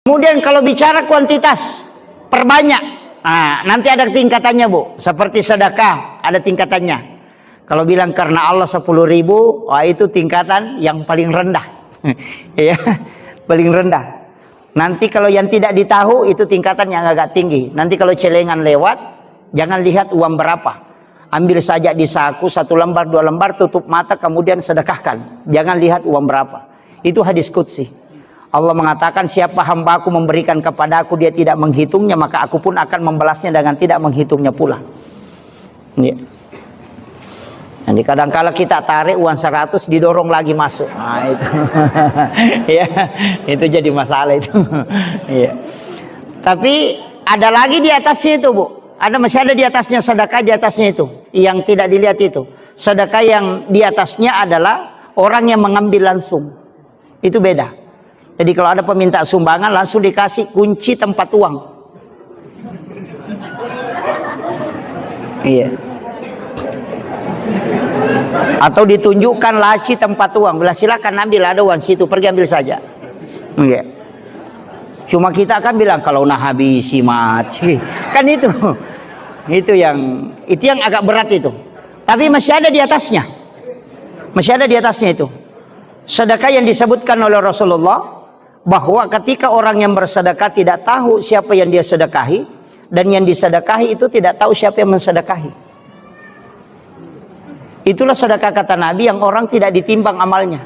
Kemudian kalau bicara kuantitas, perbanyak. Nah, nanti ada tingkatannya, Bu. Seperti sedekah, ada tingkatannya. Kalau bilang karena Allah 10.000, itu tingkatan yang paling rendah. Ya, paling rendah. Nanti kalau yang tidak ditahu, itu tingkatan yang agak tinggi. Nanti kalau celengan lewat, jangan lihat uang berapa. Ambil saja di saku, 1 lembar, 2 lembar, tutup mata, kemudian sedekahkan. Jangan lihat uang berapa. Itu hadis qudsi. Allah mengatakan, siapa hambaku memberikan kepadaku, dia tidak menghitungnya, maka aku pun akan membalasnya dengan tidak menghitungnya pula. Ya. Nanti kadang-kala kita tarik uang 100, didorong lagi masuk. Nah itu. Ya, itu jadi masalah itu. Ya. Tapi ada lagi di atasnya itu, Bu. Masih ada di atasnya sedekah, di atasnya itu. Yang tidak dilihat itu. Sedekah yang di atasnya adalah orang yang mengambil langsung. Itu beda. Jadi kalau ada peminta sumbangan, langsung dikasih kunci tempat uang. Iya. Atau ditunjukkan laci tempat uang. Bila silakan ambil, ada uang situ, pergi ambil saja. Iya. Cuma kita akan bilang kalau nah habisi mati. Kan itu. Itu yang agak berat itu. Tapi masih ada di atasnya. Masih ada di atasnya itu. Sedekah yang disebutkan oleh Rasulullah, bahwa ketika orang yang bersedekah tidak tahu siapa yang dia sedekahi, dan yang disedekahi itu tidak tahu siapa yang mensedekahi. Itulah sedekah kata Nabi yang orang tidak ditimbang amalnya.